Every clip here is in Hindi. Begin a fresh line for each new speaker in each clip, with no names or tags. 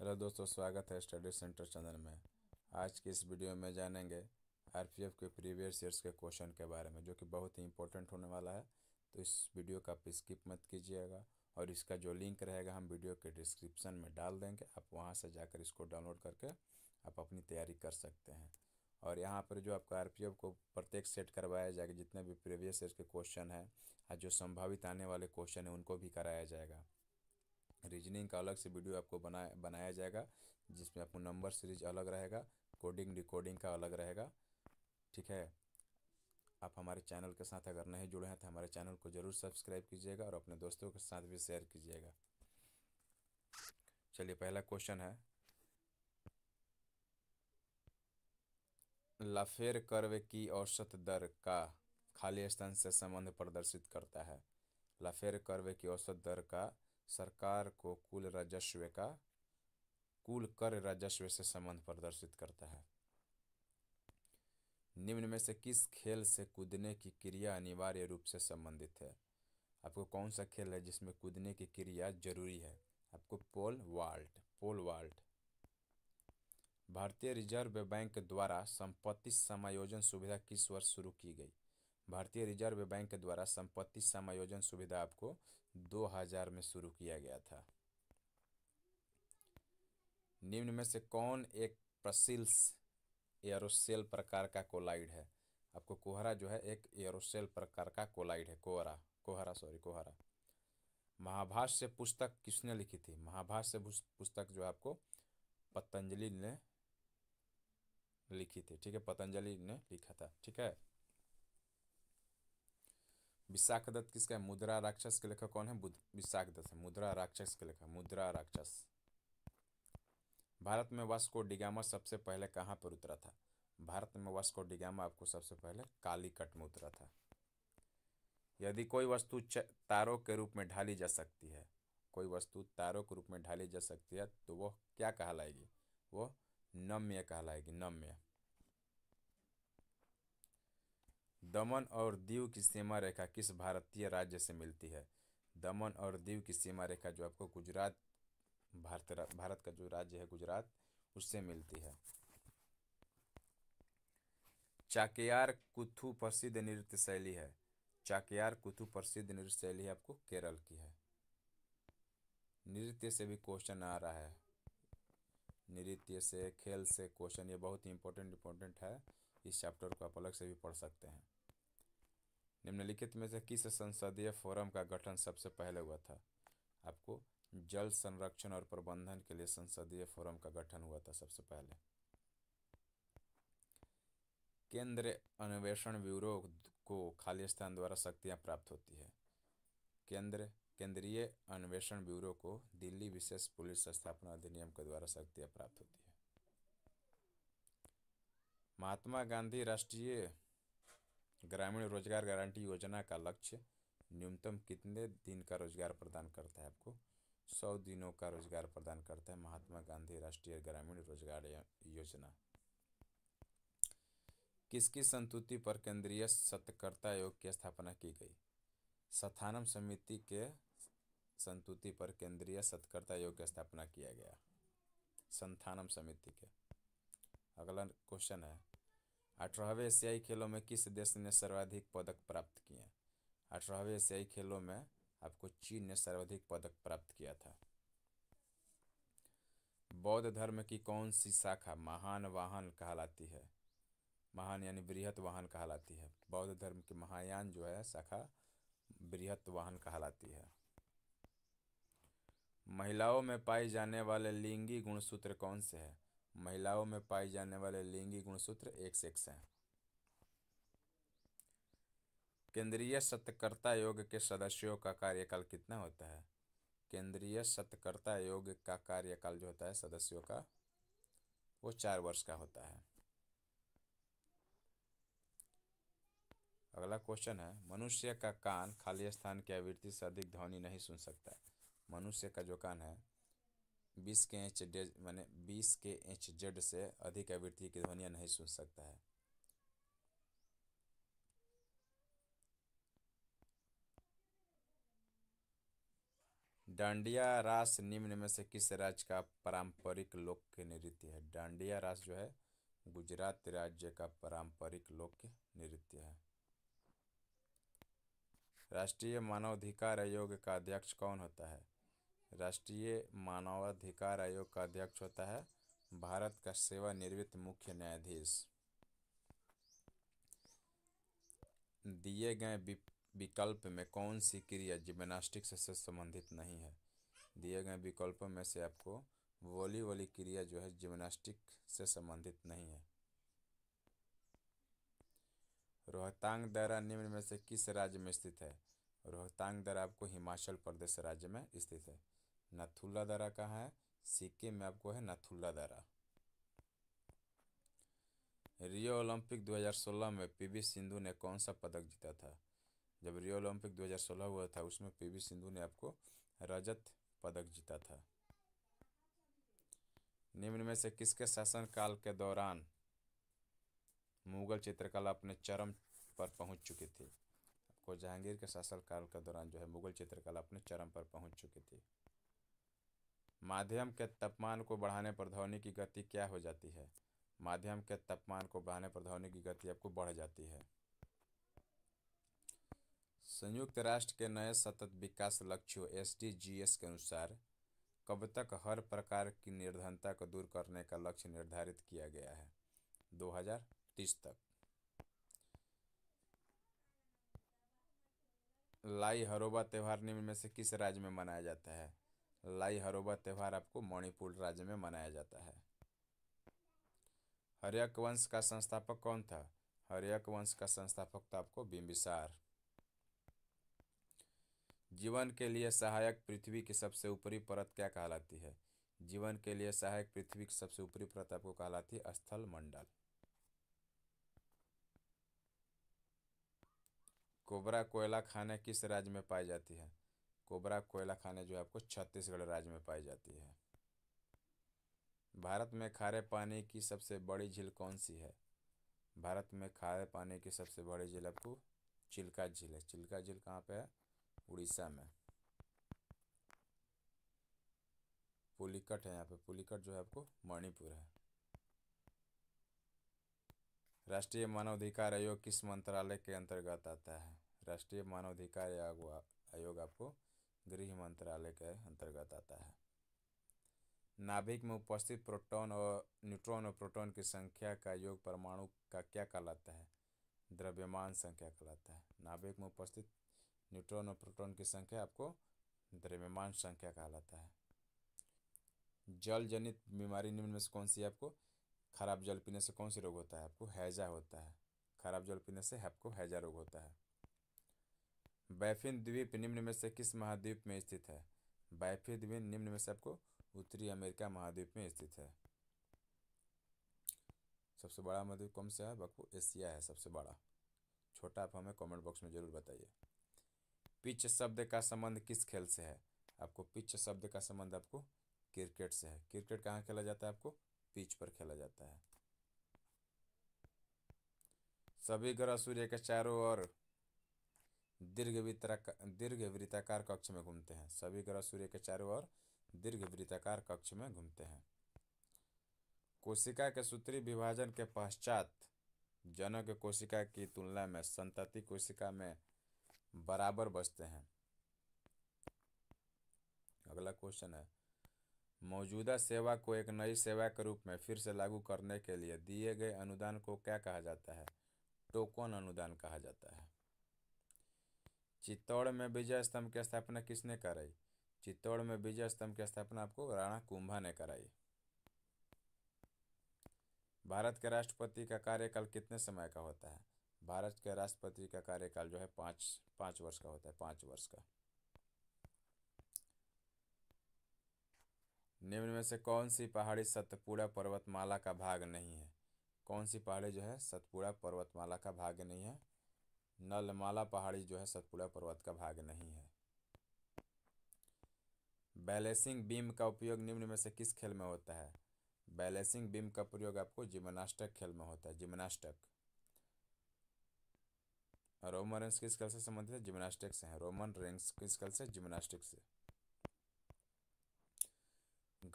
हेलो दोस्तों, स्वागत है स्टडी सेंटर चैनल में। आज की इस वीडियो में जानेंगे आरपीएफ के प्रीवियस ईयर्स के क्वेश्चन के बारे में, जो कि बहुत ही इंपॉर्टेंट होने वाला है। तो इस वीडियो का आप स्किप मत कीजिएगा, और इसका जो लिंक रहेगा हम वीडियो के डिस्क्रिप्शन में डाल देंगे। आप वहां से जाकर इसको डाउनलोड करके आप अपनी तैयारी कर सकते हैं। और यहाँ पर जो आपका आरपीएफ को प्रत्येक सेट करवाया जाएगा, जितने भी प्रीवियस ईयर्स के क्वेश्चन हैं और जो संभावित आने वाले क्वेश्चन हैं उनको भी कराया जाएगा। रीजनिंग का अलग से वीडियो आपको बनाया जाएगा, जिसमें आपको नंबर सीरीज अलग रहेगा, कोडिंग डिकोडिंग का अलग रहेगा। ठीक है, आप हमारे चैनल के साथ अगर नहीं जुड़े हैं तो हमारे चैनल को ज़रूर सब्सक्राइब कीजिएगा और अपने दोस्तों के साथ भी शेयर कीजिएगा। चलिए, पहला क्वेश्चन है, लाफेर कर्व की औसत दर का खाली स्थान से संबंध प्रदर्शित करता है। लाफेर कर्व की औसत दर का सरकार को कुल कर राजस्व से संबंध प्रदर्शित करता है। निम्न में से किस खेल से कूदने की क्रिया अनिवार्य रूप से संबंधित है? आपको कौन सा खेल है जिसमें कूदने की क्रिया जरूरी है? आपको पोल वाल्ट। भारतीय रिजर्व बैंक द्वारा संपत्ति समायोजन सुविधा किस वर्ष शुरू की गई? भारतीय रिजर्व बैंक द्वारा संपत्ति समायोजन सुविधा आपको 2000 में शुरू किया गया था। निम्न में से कौन एक प्रसिल्स एरोसेल प्रकार का कोलाइड है? आपको कोहरा जो है एक एरोसेल प्रकार का कोलाइड है। कोहरा। महाभाष्य पुस्तक किसने लिखी थी? महाभाष्य पुस्तक जो आपको पतंजलि ने लिखी थी। ठीक है, पतंजलि ने लिखा था। ठीक है। विशाखदत्त किसका है? मुद्रा राक्षस के लेखक कौन है? विशाखदत्त है। मुद्रा राक्षस के लेखक मुद्रा राक्षस। भारत में वास्को डिगामा सबसे पहले कहाँ पर उतरा था? भारत में वास्को डिगामा आपको सबसे पहले कालीकट में उतरा था। यदि कोई वस्तु तारों के रूप में ढाली जा सकती है, कोई वस्तु तारों के रूप में ढाली जा सकती है, तो वह क्या कहलाएगी? वो नम्य कहलाएगी, नम्य। दमन और दीव की सीमा रेखा किस भारतीय राज्य से मिलती है? दमन और दीव की सीमा रेखा जो आपको गुजरात, भारत का जो राज्य है गुजरात, उससे मिलती है। चाक्यार कुथु प्रसिद्ध नृत्य शैली है। चाक्यार कुथु प्रसिद्ध नृत्य शैली आपको केरल की है। नृत्य से भी क्वेश्चन आ रहा है, नृत्य से, खेल से क्वेश्चन, ये बहुत ही इंपॉर्टेंट है। इस चैप्टर को आप अलग से भी पढ़ सकते हैं। निम्नलिखित में से किस संसदीय फोरम का गठन सबसे पहले हुआ था? आपको जल संरक्षण और प्रबंधन के लिए संसदीय फोरम का गठन हुआ था सबसे पहले। केंद्रीय अन्वेषण ब्यूरो को खालिस्तान द्वारा शक्तियां प्राप्त होती है। केंद्रीय अन्वेषण ब्यूरो को दिल्ली विशेष पुलिस स्थापना अधिनियम के द्वारा शक्तियां प्राप्त होती है। महात्मा गांधी राष्ट्रीय ग्रामीण रोजगार गारंटी योजना का लक्ष्य न्यूनतम कितने दिन का रोजगार प्रदान करता है? आपको 100 दिनों का रोजगार प्रदान करता है महात्मा गांधी राष्ट्रीय ग्रामीण रोजगार योजना। किसकी संस्तुति पर केंद्रीय सत्कर्ता आयोग की स्थापना की गई? संथानम समिति के संस्तुति पर केंद्रीय सत्कर्ता आयोग की स्थापना किया गया, संथानम समिति के। अगला क्वेश्चन है, 18वें एशियाई खेलों में किस देश ने सर्वाधिक पदक प्राप्त किए? 18वें एशियाई खेलों में आपको चीन ने सर्वाधिक पदक प्राप्त किया था। बौद्ध धर्म की कौन सी शाखा महान वाहन कहलाती है? महान यानी बृहत वाहन कहलाती है। बौद्ध धर्म की महायान जो है शाखा बृहत वाहन कहलाती है। महिलाओं में पाए जाने वाले लिंगी गुणसूत्र कौन से हैं? महिलाओं में पाए जाने वाले लिंगी गुणसूत्र XX हैं। केंद्रीय सत्कर्ता आयोग के सदस्यों का कार्यकाल कितना होता है? केंद्रीय सत्कर्ता आयोग का कार्यकाल जो होता है सदस्यों का, वो 4 वर्ष का होता है। अगला क्वेश्चन है, मनुष्य का कान खाली स्थान की आवृत्ति से अधिक ध्वनि नहीं सुन सकता है। मनुष्य का जो कान है 20 के एच जेड से अधिक आवृत्ति की ध्वनियां नहीं सुन सकता है। डांडिया रास निम्न में से किस राज्य का पारंपरिक लोक नृत्य है? डांडिया रास जो है गुजरात राज्य का पारंपरिक लोक नृत्य है। राष्ट्रीय मानवाधिकार आयोग का अध्यक्ष कौन होता है? राष्ट्रीय मानवाधिकार आयोग का अध्यक्ष होता है भारत का सेवानिवृत्त मुख्य न्यायाधीश। दिए गए विकल्प में कौन सी क्रिया जिम्नास्टिक्स से संबंधित नहीं है? दिए गए विकल्पों में से आपको वाली क्रिया जो है जिम्नास्टिक से संबंधित नहीं है। रोहतांग दर्रा निम्न में से किस राज्य में स्थित है? रोहतांग दर्रा आपको हिमाचल प्रदेश राज्य में स्थित है। नाथुला दर्रा कहाँ है? सिक्किम में आपको है नाथुला दर्रा। रियो ओलंपिक 2016 में पीवी सिंधु ने कौन सा पदक जीता था? जब रियो ओलंपिक 2016 हुआ था उसमें पीवी सिंधु ने आपको रजत पदक जीता था। निम्न में से किसके शासनकाल के दौरान मुगल चित्रकला अपने चरम पर पहुंच चुकी थी? आपको जहांगीर के शासनकाल के दौरान जो है मुगल चित्रकला अपने चरम पर पहुंच चुकी थी। माध्यम के तापमान को बढ़ाने पर ध्वनि की गति क्या हो जाती है? माध्यम के तापमान को बढ़ाने पर ध्वनि की गति आपको बढ़ जाती है। संयुक्त राष्ट्र के नए सतत विकास लक्ष्यों SDGs के अनुसार कब तक हर प्रकार की निर्धनता को दूर करने का लक्ष्य निर्धारित किया गया है? 2030 तक। लाई हरोबा त्यौहार निम्न में से किस राज्य में मनाया जाता है? लाई हरोबा त्यौहार आपको मणिपुर राज्य में मनाया जाता है। हर्यक वंश का संस्थापक कौन था? हर्यक वंश का संस्थापक था आपको बिंबिसार। जीवन के लिए सहायक पृथ्वी की सबसे ऊपरी परत क्या कहलाती है? जीवन के लिए सहायक पृथ्वी की सबसे ऊपरी परत आपको कहलाती है स्थल मंडल। कोबरा कोयला खाने किस राज्य में पाई जाती है? कोबरा कोयला खाने जो है आपको छत्तीसगढ़ राज्य में पाई जाती है। भारत में खारे पानी की सबसे बड़ी झील कौन सी है? भारत में खारे पानी की सबसे बड़ी झील आपको चिल्का झील है। चिल्का झील कहाँ पे है? उड़ीसा में। पुलिकट है यहाँ पे, पुलिकट जो है आपको मणिपुर है। राष्ट्रीय मानवाधिकार आयोग किस मंत्रालय के अंतर्गत आता है? राष्ट्रीय मानवाधिकार आयोग आपको गृह मंत्रालय के अंतर्गत आता है। नाभिक में उपस्थित प्रोटॉन और न्यूट्रॉन और प्रोटॉन की संख्या का योग परमाणु का क्या कहलाता है? द्रव्यमान संख्या कहलाता है। नाभिक में उपस्थित न्यूट्रॉन और प्रोटॉन की संख्या आपको द्रव्यमान संख्या कहलाता है। जल जनित बीमारी निम्न में से कौन सी है? आपको खराब जल पीने से कौन सी रोग होता है? आपको हैजा होता है। खराब जल पीने से आपको हैजा रोग होता है। बैफिन द्वीप निम्न में से किस महाद्वीप में स्थित है? बैफिन द्वीप निम्न में से आपको उत्तरी अमेरिका महाद्वीप में स्थित है। सबसे बड़ा महाद्वीप कौन सा है? आपको एशिया है सबसे बड़ा। छोटा आप हमें कमेंट बॉक्स में जरूर बताइए। पिच शब्द का संबंध किस खेल से है? आपको पिच शब्द का संबंध आपको क्रिकेट से है। क्रिकेट कहाँ खेला जाता है? आपको पिच पर खेला जाता है। सभी ग्रह सूर्य के चारों ओर दीर्घ वृत्ताकार कक्ष में घूमते हैं। सभी ग्रह सूर्य के चारों ओर दीर्घ वृत्ताकार कक्ष में घूमते हैं। कोशिका के सूत्री विभाजन के पश्चात जनक कोशिका की तुलना में संतति कोशिका में बराबर बचते हैं। अगला क्वेश्चन है, मौजूदा सेवा को एक नई सेवा के रूप में फिर से लागू करने के लिए दिए गए अनुदान को क्या कहा जाता है? टोकन अनुदान कहा जाता है। चित्तौड़ में विजय स्तंभ की स्थापना किसने कराई? चित्तौड़ में विजय स्तंभ की स्थापना आपको राणा कुंभा ने कराई। भारत के राष्ट्रपति का कार्यकाल कितने समय का होता है? भारत के राष्ट्रपति का कार्यकाल जो है पाँच वर्ष का होता है, 5 वर्ष का। निम्न में से कौन सी पहाड़ी सतपुड़ा पर्वतमाला का भाग नहीं है? कौन सी पहाड़ी जो है सतपुड़ा पर्वतमाला का भाग नहीं है? नलमाला पहाड़ी जो है सतपुड़ा पर्वत का भाग नहीं है। बैलेंसिंग बीम का उपयोग निम्न में से किस खेल में होता है? बैलेंसिंग बीम का प्रयोग आपको जिम्नास्टिक खेल में होता है, जिम्नास्टिक। रोमन रेंस किस खेल से संबंधित है? जिम्नास्टिक से है। रोमन रेंस किस खेल से? जिम्नास्टिक से।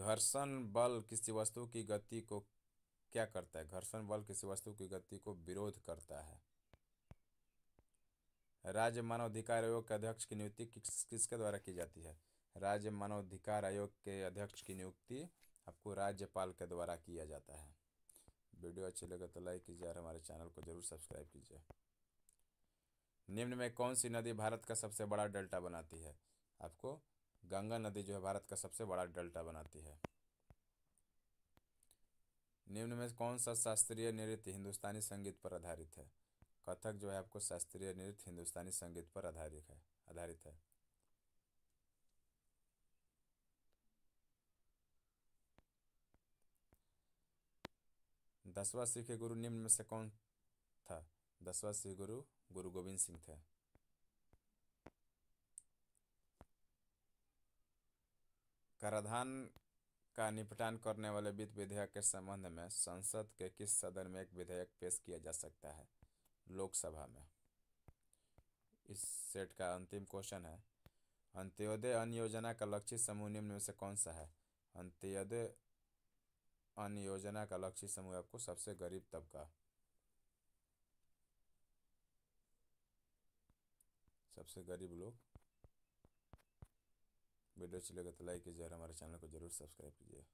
घर्षण बल किसी वस्तु की गति को क्या करता है? घर्षण बल किसी वस्तु की गति को विरोध करता है। राज्य मानवाधिकार आयोग के अध्यक्ष की नियुक्ति किसके द्वारा की जाती है? राज्य मानवाधिकार आयोग के अध्यक्ष की नियुक्ति आपको राज्यपाल के द्वारा किया जाता है। वीडियो अच्छी लगे तो लाइक कीजिए और हमारे चैनल को जरूर सब्सक्राइब कीजिए। निम्न में कौन सी नदी भारत का सबसे बड़ा डेल्टा बनाती है? आपको गंगा नदी जो है भारत का सबसे बड़ा डेल्टा बनाती है। निम्न में कौन सा शास्त्रीय नृत्य हिंदुस्तानी संगीत पर आधारित है? कथक जो है आपको शास्त्रीय नृत्य हिंदुस्तानी संगीत पर आधारित है। 10वां सिख गुरु निम्न में से कौन था? 10वां सिख गुरु गुरु गोविंद सिंह थे। कराधान का निपटान करने वाले वित्त विधेयक के संबंध में संसद के किस सदन में एक विधेयक पेश किया जा सकता है? लोकसभा में। इस सेट का अंतिम क्वेश्चन है, अंत्योदय अन्न योजना का लक्षित समूह निम्न में से कौन सा है? अंत्योदय अन्न योजना का लक्षित समूह आपको सबसे गरीब तबका, सबसे गरीब लोग। वीडियो अच्छी लगे तो लाइक कीजिए और हमारे चैनल को जरूर सब्सक्राइब कीजिए।